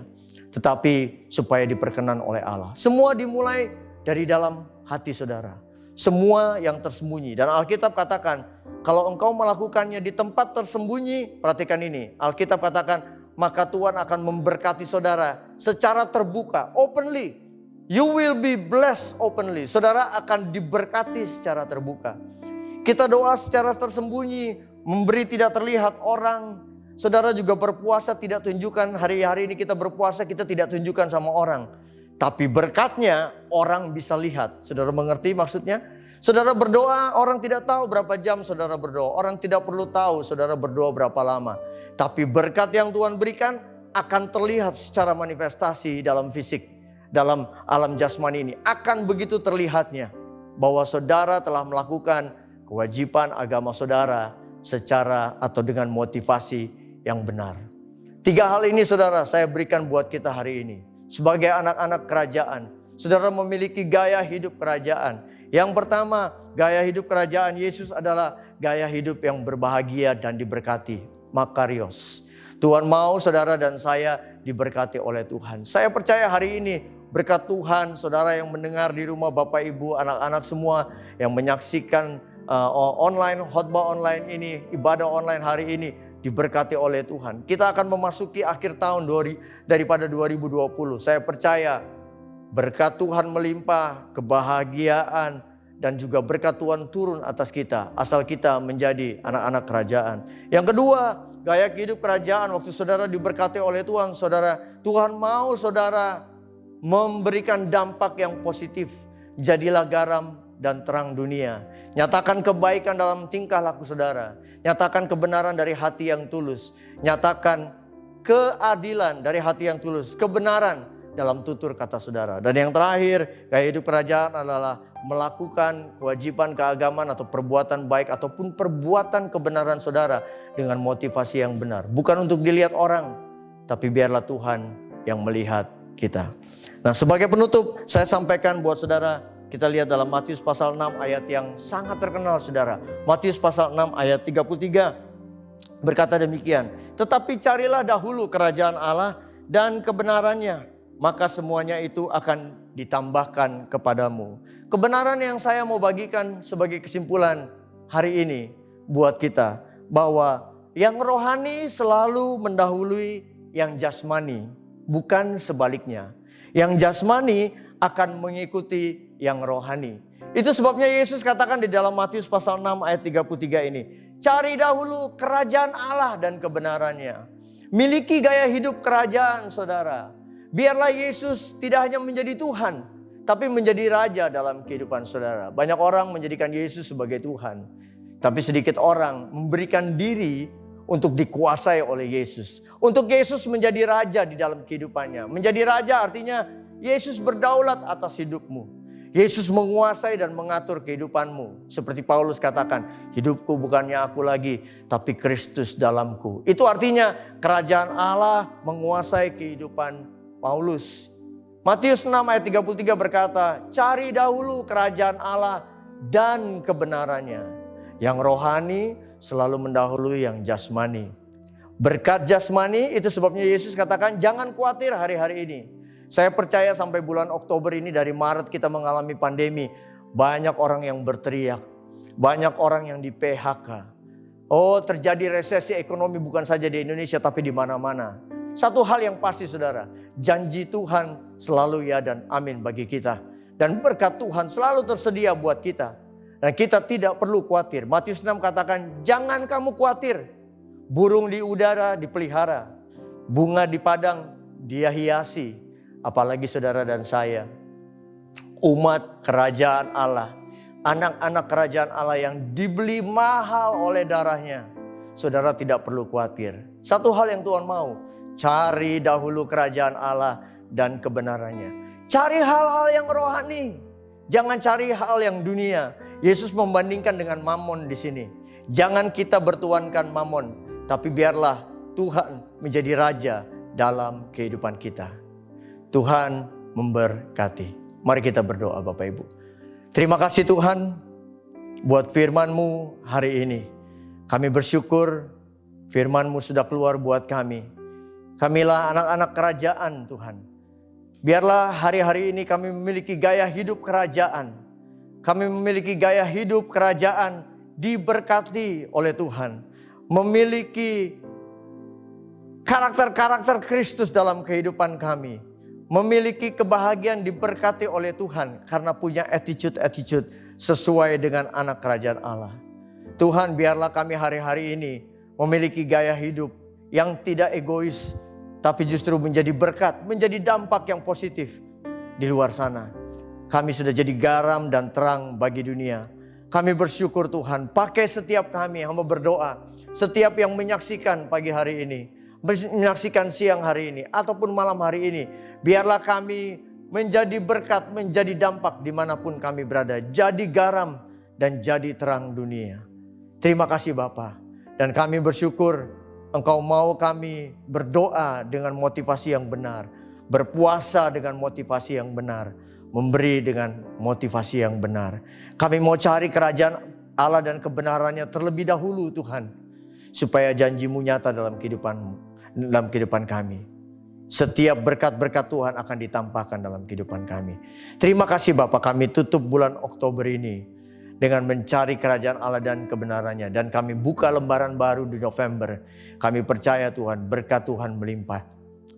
tetapi supaya diperkenan oleh Allah. Semua dimulai dari dalam hati saudara. Semua yang tersembunyi. Dan Alkitab katakan, kalau engkau melakukannya di tempat tersembunyi, perhatikan ini. Alkitab katakan, maka Tuhan akan memberkati saudara secara terbuka, openly. You will be blessed openly. Saudara akan diberkati secara terbuka. Kita doa secara tersembunyi, memberi tidak terlihat orang. Saudara juga berpuasa tidak tunjukkan, hari-hari ini kita berpuasa kita tidak tunjukkan sama orang. Tapi berkatnya orang bisa lihat. Saudara mengerti maksudnya? Saudara berdoa, orang tidak tahu berapa jam saudara berdoa. Orang tidak perlu tahu saudara berdoa berapa lama. Tapi berkat yang Tuhan berikan akan terlihat secara manifestasi dalam fisik. Dalam alam jasmani ini. Akan begitu terlihatnya. Bahwa saudara telah melakukan kewajiban agama saudara secara atau dengan motivasi yang benar. 3 hal ini saudara saya berikan buat kita hari ini. Sebagai anak-anak kerajaan. Saudara memiliki gaya hidup kerajaan. Yang pertama, gaya hidup kerajaan Yesus adalah gaya hidup yang berbahagia dan diberkati. Makarios. Tuhan mau saudara dan saya diberkati oleh Tuhan. Saya percaya hari ini berkat Tuhan, saudara yang mendengar di rumah, Bapak Ibu, anak-anak semua yang menyaksikan online, khotbah online ini, ibadah online hari ini. diberkati oleh Tuhan. Kita akan memasuki akhir tahun daripada 2020. Saya percaya berkat Tuhan melimpah, kebahagiaan, dan juga berkat Tuhan turun atas kita. Asal kita menjadi anak-anak kerajaan. Yang kedua, gaya hidup kerajaan waktu saudara diberkati oleh Tuhan. Tuhan mau saudara memberikan dampak yang positif. Jadilah garam dan terang dunia. Nyatakan kebaikan dalam tingkah laku saudara. Nyatakan kebenaran dari hati yang tulus. Nyatakan keadilan dari hati yang tulus. Kebenaran dalam tutur kata saudara. Dan yang terakhir, gaya hidup kerajaan adalah melakukan kewajiban keagamaan atau perbuatan baik ataupun perbuatan kebenaran saudara dengan motivasi yang benar. Bukan untuk dilihat orang, tapi biarlah Tuhan yang melihat kita. Nah, sebagai penutup saya sampaikan buat saudara, kita lihat dalam Matius pasal 6 ayat yang sangat terkenal saudara. Matius pasal 6 ayat 33 berkata demikian. Tetapi carilah dahulu kerajaan Allah dan kebenarannya, maka semuanya itu akan ditambahkan kepadamu. Kebenaran yang saya mau bagikan sebagai kesimpulan hari ini buat kita, bahwa yang rohani selalu mendahului yang jasmani, bukan sebaliknya. Yang jasmani akan mengikuti yang rohani. Itu sebabnya Yesus katakan di dalam Matius pasal 6 ayat 33 ini, cari dahulu kerajaan Allah dan kebenarannya. Miliki gaya hidup kerajaan saudara. Biarlah Yesus tidak hanya menjadi Tuhan, tapi menjadi Raja dalam kehidupan saudara. Banyak orang menjadikan Yesus sebagai Tuhan, tapi sedikit orang memberikan diri untuk dikuasai oleh Yesus. Untuk Yesus menjadi Raja di dalam kehidupannya. Menjadi Raja artinya Yesus berdaulat atas hidupmu. Yesus menguasai dan mengatur kehidupanmu. Seperti Paulus katakan, hidupku bukannya aku lagi, tapi Kristus dalamku. Itu artinya kerajaan Allah menguasai kehidupan Paulus. Matius 6 ayat 33 berkata, cari dahulu kerajaan Allah dan kebenarannya. Yang rohani selalu mendahului yang jasmani. Berkat jasmani, itu sebabnya Yesus katakan jangan khawatir hari-hari ini. Saya percaya sampai bulan Oktober ini, dari Maret kita mengalami pandemi, banyak orang yang berteriak, banyak orang yang di PHK. Oh, terjadi resesi ekonomi bukan saja di Indonesia tapi di mana-mana. Satu hal yang pasti saudara, janji Tuhan selalu ya dan amin bagi kita. Dan berkat Tuhan selalu tersedia buat kita. Dan kita tidak perlu khawatir. Matius 6 katakan, jangan kamu khawatir. Burung di udara dipelihara, bunga di padang dia hiasi. Apalagi saudara dan saya, umat kerajaan Allah, anak-anak kerajaan Allah yang dibeli mahal oleh darahnya. Saudara tidak perlu khawatir. Satu hal yang Tuhan mau, cari dahulu kerajaan Allah dan kebenarannya. Cari hal-hal yang rohani. Jangan cari hal yang dunia. Yesus membandingkan dengan mamon di sini. Jangan kita bertuankan mamon, tapi biarlah Tuhan menjadi raja dalam kehidupan kita. Tuhan memberkati. Mari kita berdoa Bapak Ibu. Terima kasih Tuhan buat firman-Mu hari ini. Kami bersyukur firman-Mu sudah keluar buat kami. Kamilah anak-anak kerajaan Tuhan. Biarlah hari-hari ini kami memiliki gaya hidup kerajaan. Kami memiliki gaya hidup kerajaan diberkati oleh Tuhan. Memiliki karakter-karakter Kristus dalam kehidupan kami. Memiliki kebahagiaan diberkati oleh Tuhan karena punya attitude sesuai dengan anak kerajaan Allah. Tuhan, biarlah kami hari-hari ini memiliki gaya hidup yang tidak egois, tapi justru menjadi berkat, menjadi dampak yang positif di luar sana. Kami sudah jadi garam dan terang bagi dunia. Kami bersyukur Tuhan, pakai setiap kami hamba berdoa, setiap yang menyaksikan pagi hari ini, menyaksikan siang hari ini, ataupun malam hari ini. Biarlah kami menjadi berkat, menjadi dampak dimanapun kami berada. Jadi garam dan jadi terang dunia. Terima kasih Bapa. Dan kami bersyukur Engkau mau kami berdoa dengan motivasi yang benar. Berpuasa dengan motivasi yang benar. Memberi dengan motivasi yang benar. Kami mau cari kerajaan Allah dan kebenarannya terlebih dahulu Tuhan. Supaya janji-Mu nyata dalam kehidupan kami. Setiap berkat-berkat Tuhan akan ditampakkan dalam kehidupan kami. Terima kasih Bapak, kami tutup bulan Oktober ini dengan mencari kerajaan Allah dan kebenarannya. Dan kami buka lembaran baru di November. Kami percaya Tuhan, berkat Tuhan melimpah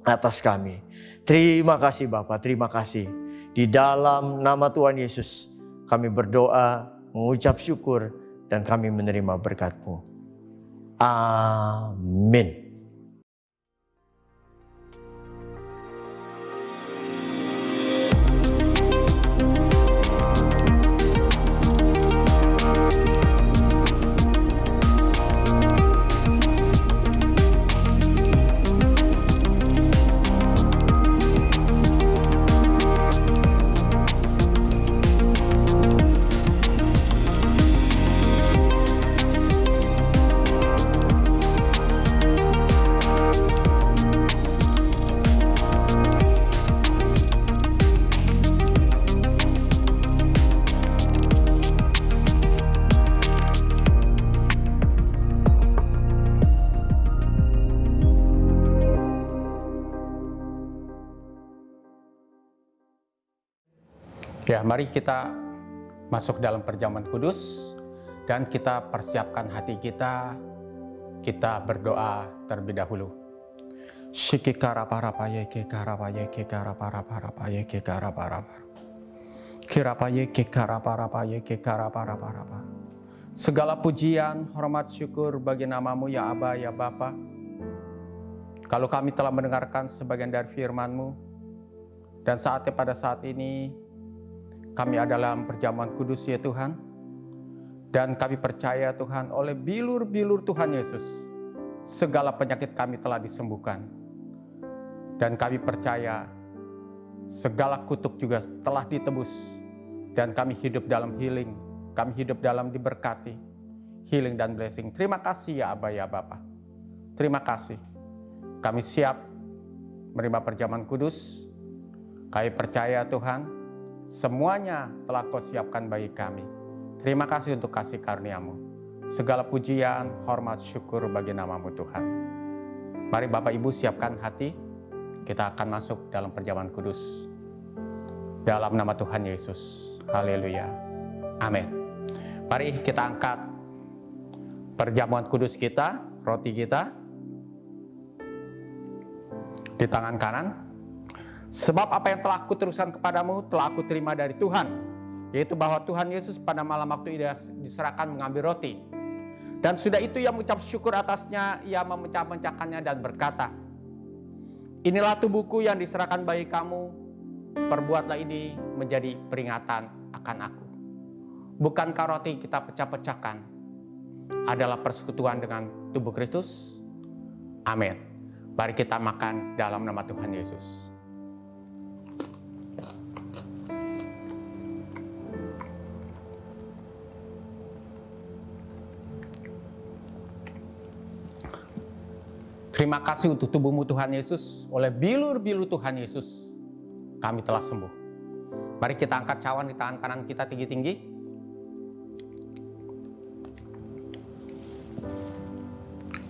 atas kami. Terima kasih Bapa, terima kasih. Di dalam nama Tuhan Yesus kami berdoa, mengucap syukur, dan kami menerima berkat-Mu. Amin.
Ya, mari kita masuk dalam perjamuan kudus dan kita persiapkan hati kita. Kita berdoa terlebih dahulu. Shikikara para paye ke kara paye ke kara para paye ke kara para kira paye ke kara para paye ke kara para. Segala pujian, hormat, syukur bagi namamu ya Aba, ya Bapa. Kalau kami telah mendengarkan sebagian dari firman-Mu, dan saatnya pada saat ini kami adalah dalam perjamuan kudus ya Tuhan. Dan kami percaya Tuhan, oleh bilur-bilur Tuhan Yesus, segala penyakit kami telah disembuhkan. Dan kami percaya segala kutuk juga telah ditebus. Dan kami hidup dalam healing, kami hidup dalam diberkati, healing dan blessing. Terima kasih ya Aba, ya Bapa. Terima kasih. Kami siap menerima perjamuan kudus. Kami percaya Tuhan, semuanya telah Kau siapkan bagi kami. Terima kasih untuk kasih karunia-Mu. Segala pujian, hormat, syukur bagi namamu Tuhan. Mari Bapak Ibu siapkan hati. Kita akan masuk dalam perjamuan kudus. Dalam nama Tuhan Yesus. Haleluya. Amin. Mari kita angkat perjamuan kudus kita, roti kita, di tangan kanan. Sebab apa yang telah kuteruskan kepadamu telah aku terima dari Tuhan, yaitu bahwa Tuhan Yesus pada malam waktu ia diserahkan mengambil roti. Dan sudah itu ia mengucap syukur atasnya, ia memecah-mecahkannya dan berkata, inilah tubuhku yang diserahkan bagi kamu, perbuatlah ini menjadi peringatan akan aku. Bukankah roti kita pecah-pecahkan adalah persekutuan dengan tubuh Kristus? Amin. Mari kita makan dalam nama Tuhan Yesus. Terima kasih untuk tubuhmu Tuhan Yesus. Oleh bilur-bilur Tuhan Yesus, kami telah sembuh. Mari kita angkat cawan di tangan kanan kita tinggi-tinggi.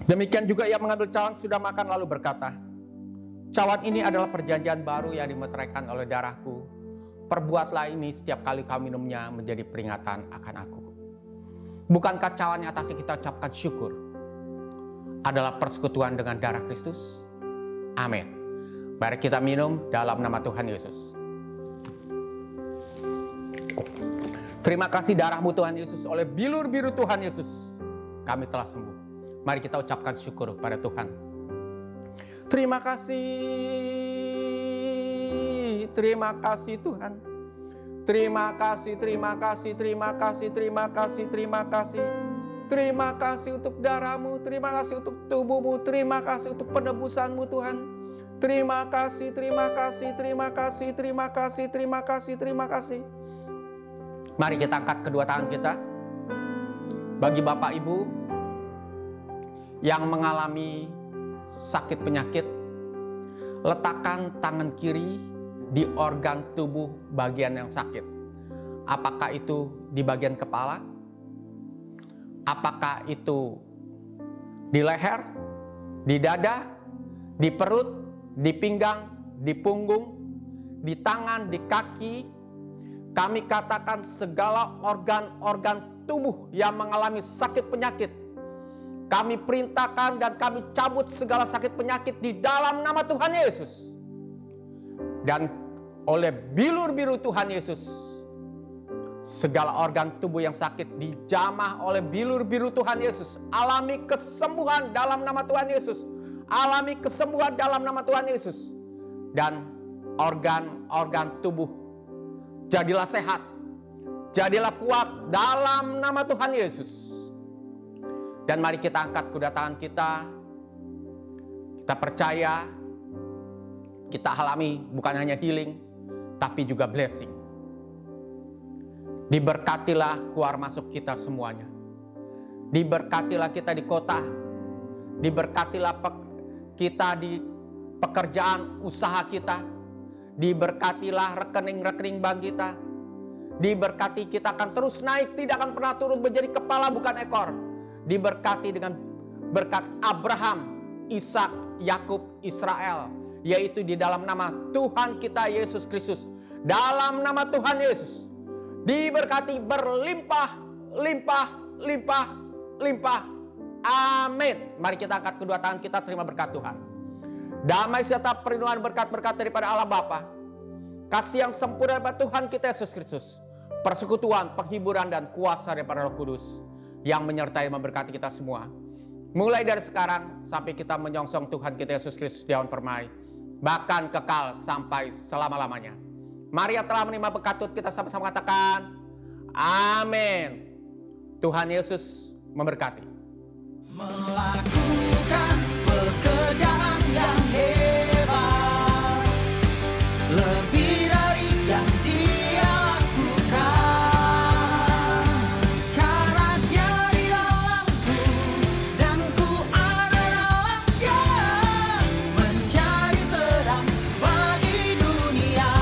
Demikian juga ia mengambil cawan sudah makan lalu berkata, cawan ini adalah perjanjian baru yang dimeteraikan oleh darahku. Perbuatlah ini setiap kali kau minumnya menjadi peringatan akan aku. Bukankah cawan yang atasnya kita ucapkan syukur adalah persekutuan dengan darah Kristus? Amin. Mari kita minum dalam nama Tuhan Yesus. Terima kasih darahmu Tuhan Yesus. Oleh bilur-bilur Tuhan Yesus, kami telah sembuh. Mari kita ucapkan syukur pada Tuhan. Terima kasih. Terima kasih Tuhan. Terima kasih, terima kasih, terima kasih, terima kasih, terima kasih. Terima kasih untuk darahmu, terima kasih untuk tubuhmu, terima kasih untuk penebusanmu Tuhan. Terima kasih, terima kasih, terima kasih, terima kasih, terima kasih, terima kasih. Mari kita angkat kedua tangan kita. Bagi Bapak Ibu yang mengalami sakit penyakit, letakkan tangan kiri di organ tubuh bagian yang sakit. Apakah itu di bagian kepala? Apakah itu di leher, di dada, di perut, di pinggang, di punggung, di tangan, di kaki? Kami katakan segala organ-organ tubuh yang mengalami sakit penyakit, kami perintahkan dan kami cabut segala sakit penyakit di dalam nama Tuhan Yesus. Dan oleh bilur biru Tuhan Yesus, segala organ tubuh yang sakit dijamah oleh bilur biru Tuhan Yesus. Alami kesembuhan dalam nama Tuhan Yesus. Alami kesembuhan dalam nama Tuhan Yesus. Dan organ-organ tubuh jadilah sehat, jadilah kuat dalam nama Tuhan Yesus. Dan mari kita angkat kedua tangan kita. Kita percaya, kita alami bukan hanya healing, tapi juga blessing. Diberkatilah keluar masuk kita semuanya. Diberkatilah kita di kota. Diberkatilah kita di pekerjaan usaha kita. Diberkatilah rekening-rekening bank kita. Diberkati kita akan terus naik, tidak akan pernah turun, menjadi kepala bukan ekor. Diberkati dengan berkat Abraham, Ishak, Yakub, Israel, yaitu di dalam nama Tuhan kita Yesus Kristus. Dalam nama Tuhan Yesus diberkati berlimpah, limpah, limpah, limpah. Amin. Mari kita angkat kedua tangan kita, terima berkat Tuhan. Damai serta perlindungan berkat-berkat daripada Allah Bapa, kasih yang sempurna daripada Tuhan kita Yesus Kristus, persekutuan, penghiburan dan kuasa daripada Roh Kudus yang menyertai memberkati kita semua. Mulai dari sekarang sampai kita menyongsong Tuhan kita Yesus Kristus di awan permai, bahkan kekal sampai selama-lamanya. Mari yang telah menerima berkat kita sama-sama katakan amin. Tuhan Yesus memberkati.
Melakukan pekerjaan yang hebat, lebih dari yang Dia lakukan. Karena Dia di dalamku dan ku ada dalam Dia, menjadi terang bagi dunia.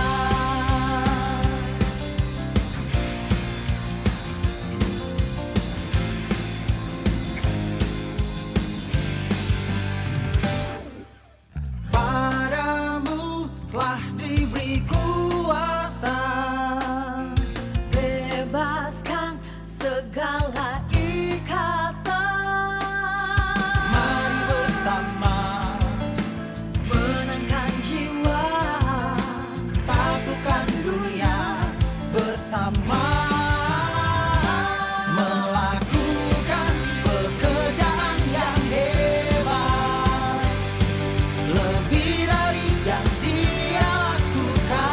Padamu telah diberi kuasa,
bebaskan segala ikatan.
mari bersama
Menangkan jiwa,
taklukkan dunia bersama. Melakukan pekerjaan yang hebat, lebih dari yang Dia lakukan.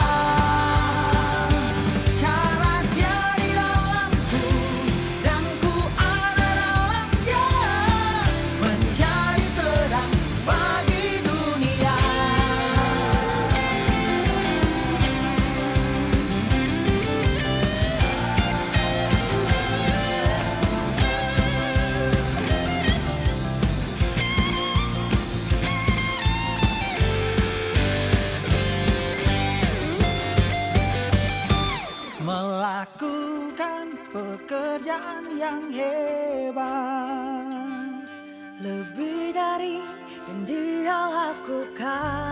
Karena Dia di dalamku dan ku ada dalam Dia, menjadi terang bagi dunia. Melakukan pekerjaan yang hebat,
lebih dari yang Dia lakukan.